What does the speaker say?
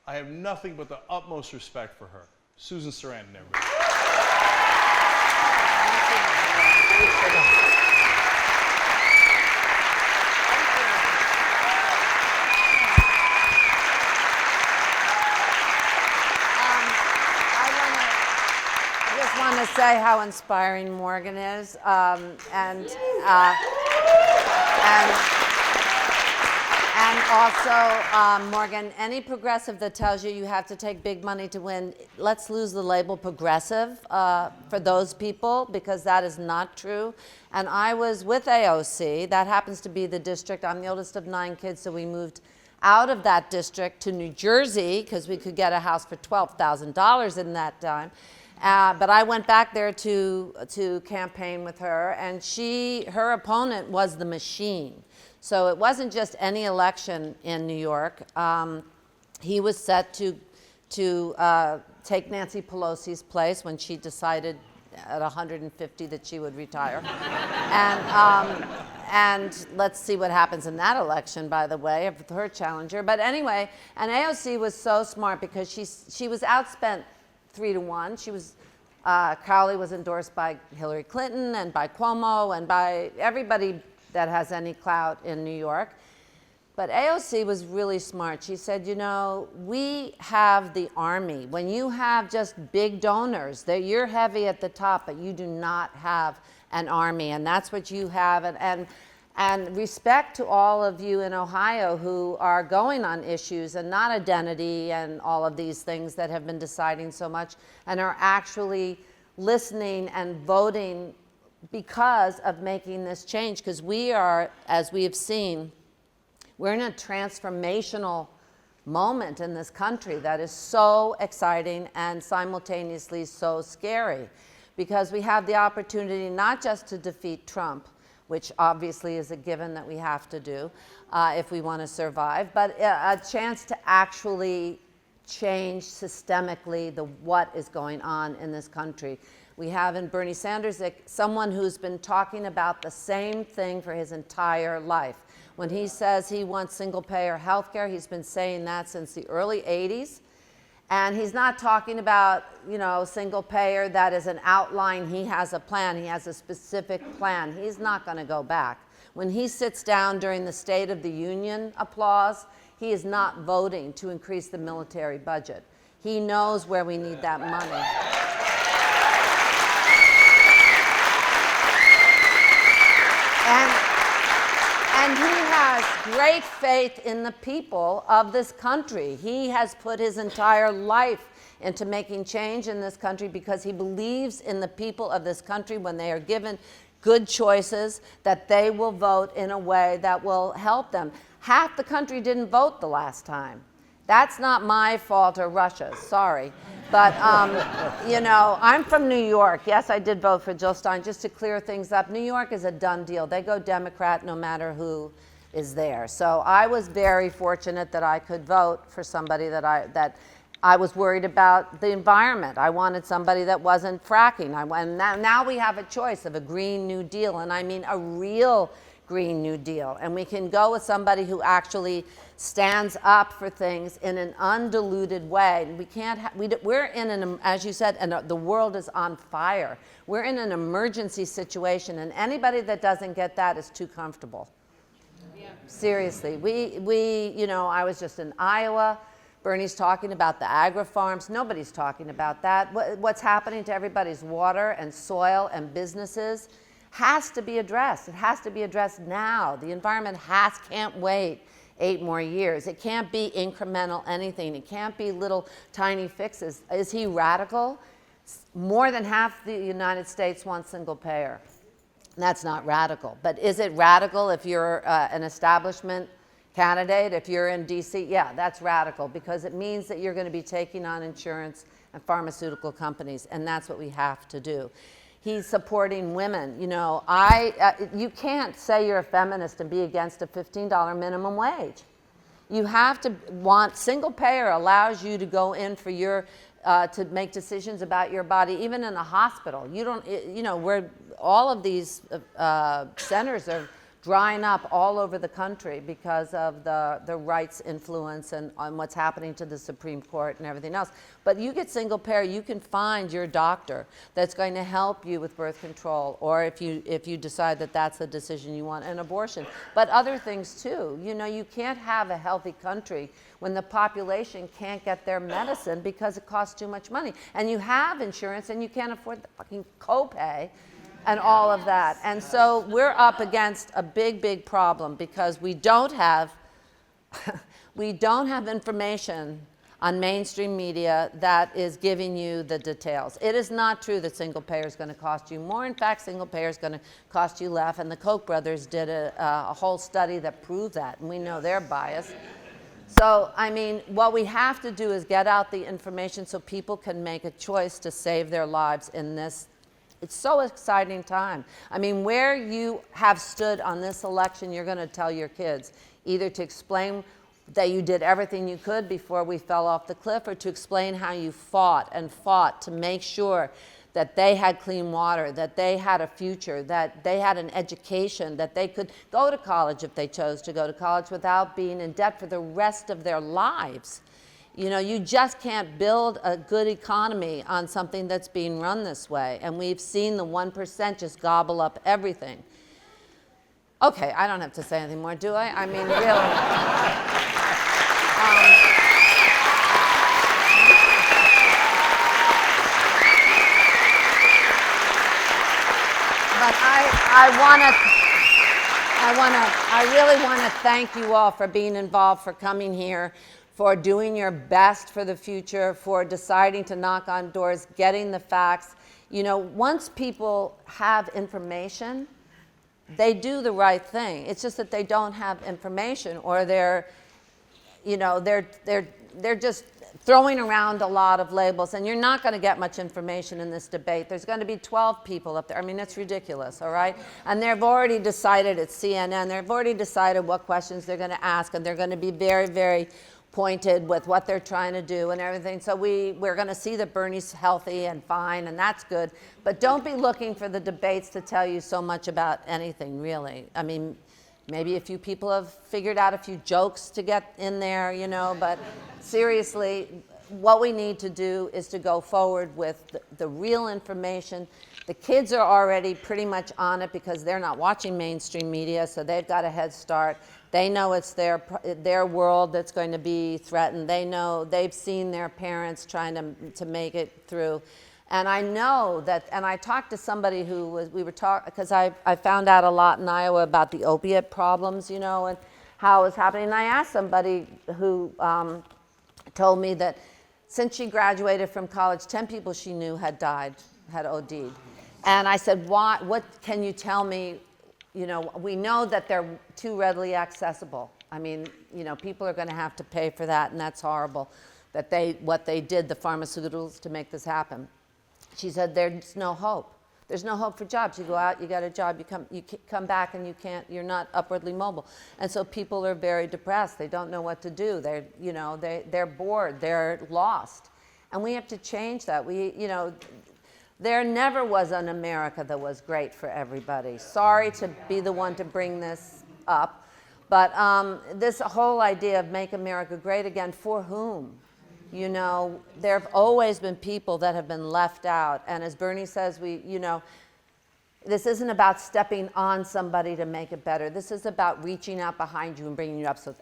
I have nothing but the utmost respect for her. Susan Sarandon, everybody. I just want to say how inspiring Morgan is, and also, Morgan, any progressive that tells you you have to take big money to win, let's lose the label progressive for those people, because that is not true. And I was with AOC. That happens to be the district. I'm the oldest of 9 kids, so we moved out of that district to New Jersey because we could get a house for $12,000 in that time. But I went back there to campaign with her, and her opponent was the machine. So it wasn't just any election in New York. He was set to take Nancy Pelosi's place when she decided at 150 that she would retire. And let's see what happens in that election, by the way, of her challenger. But anyway, and AOC was so smart because she was outspent 3-1. She was, Crowley was endorsed by Hillary Clinton and by Cuomo and by everybody that has any clout in New York. But AOC was really smart. She said, you know, we have the army. When you have just big donors, you're heavy at the top, but you do not have an army, and that's what you have. And respect to all of you in Ohio who are going on issues and not identity and all of these things that have been deciding so much, and are actually listening and voting because of making this change. Because we are, as we have seen, we're in a transformational moment in this country that is so exciting and simultaneously so scary, because we have the opportunity not just to defeat Trump, which obviously is a given that we have to do if we want to survive, but a chance to actually change systemically what is going on in this country. We have in Bernie Sanders someone who's been talking about the same thing for his entire life. When he says he wants single-payer health care, he's been saying that since the early 80s. And he's not talking about, you know, single-payer that is an outline. He has a plan. He has a specific plan. He's not going to go back. When he sits down during the State of the Union applause, he is not voting to increase the military budget. He knows where we need that money. And he has great faith in the people of this country. He has put his entire life into making change in this country because he believes in the people of this country when they are given good choices, that they will vote in a way that will help them. Half the country didn't vote the last time. That's not my fault or Russia's, sorry. But, you know, I'm from New York. Yes, I did vote for Jill Stein. Just to clear things up, New York is a done deal. They go Democrat no matter who is there. So I was very fortunate that I could vote for somebody that I was worried about the environment. I wanted somebody that wasn't fracking. Now we have a choice of a Green New Deal, and I mean a real Green New Deal. And we can go with somebody who actually stands up for things in an undiluted way. We can't. We're in an, as you said, and the world is on fire. We're in an emergency situation, and anybody that doesn't get that is too comfortable. Yeah. Seriously, you know, I was just in Iowa. Bernie's talking about the agri-farms. Nobody's talking about that. What's happening to everybody's water and soil and businesses has to be addressed. It has to be addressed now. The environment can't wait 8 more years. It can't be incremental anything. It can't be little tiny fixes. Is he radical? More than half the United States wants single payer. That's not radical. But is it radical if you're an establishment candidate? If you're in DC, yeah, that's radical, because it means that you're going to be taking on insurance and pharmaceutical companies, and that's what we have to do. He's supporting women. You know, you can't say you're a feminist and be against a $15 minimum wage. You have to want single payer allows you to go in for your to make decisions about your body, even in a hospital. You don't, you know, where all of these centers are drying up all over the country because of the rights influence and on what's happening to the Supreme Court and everything else. But you get single payer, you can find your doctor that's going to help you with birth control, or if you decide that that's the decision you want, an abortion. But other things too. You know, you can't have a healthy country when the population can't get their medicine because it costs too much money. And you have insurance and you can't afford the fucking copay and all of that. And so we're up against a big, big problem because we don't have information on mainstream media that is giving you the details. It is not true that single payer is going to cost you more. In fact, single payer is going to cost you less. And the Koch brothers did a whole study that proved that, and we know they're biased. So, I mean, what we have to do is get out the information so people can make a choice to save their lives in this. It's so exciting time. I mean, where you have stood on this election, you're going to tell your kids, either to explain that you did everything you could before we fell off the cliff, or to explain how you fought and fought to make sure that they had clean water, that they had a future, that they had an education, that they could go to college if they chose to go to college without being in debt for the rest of their lives. You know, you just can't build a good economy on something that's being run this way. And we've seen the 1% just gobble up everything. Okay, I don't have to say anything more, do I? I mean, really. But I really want to thank you all for being involved, for coming here, for doing your best for the future, for deciding to knock on doors, getting the facts. You know, once people have information, they do the right thing. It's just that they don't have information, or they're just throwing around a lot of labels, and you're not going to get much information in this debate. There's going to be 12 people up there. I mean, it's ridiculous, all right? And they've already decided at CNN, they've already decided what questions they're going to ask, and they're going to be very, very pointed with what they're trying to do and everything. So we're going to see that Bernie's healthy and fine, and that's good. But don't be looking for the debates to tell you so much about anything, really. I mean, maybe a few people have figured out a few jokes to get in there, you know, but seriously, what we need to do is to go forward with the real information. The kids are already pretty much on it because they're not watching mainstream media, so they've got a head start. They know it's their world that's going to be threatened. They know, they've seen their parents trying to make it through. And I know that, and I talked to somebody who was, we were talking, because I found out a lot in Iowa about the opiate problems, you know, and how it was happening. And I asked somebody who told me that since she graduated from college, 10 people she knew had died, had OD'd. And I said, why, what can you tell me? You know, we know that they're too readily accessible. I mean, you know, people are going to have to pay for that, and that's horrible, that what they did, the pharmaceuticals, to make this happen. She said, there's no hope. There's no hope for jobs. You go out, you got a job, you come back, and you're not upwardly mobile. And so people are very depressed. They don't know what to do. They're bored. They're lost. And we have to change that. There never was an America that was great for everybody. Sorry to be the one to bring this up, but this whole idea of make America great again, for whom? You know, there have always been people that have been left out. And as Bernie says, this isn't about stepping on somebody to make it better. This is about reaching out behind you and bringing you up. So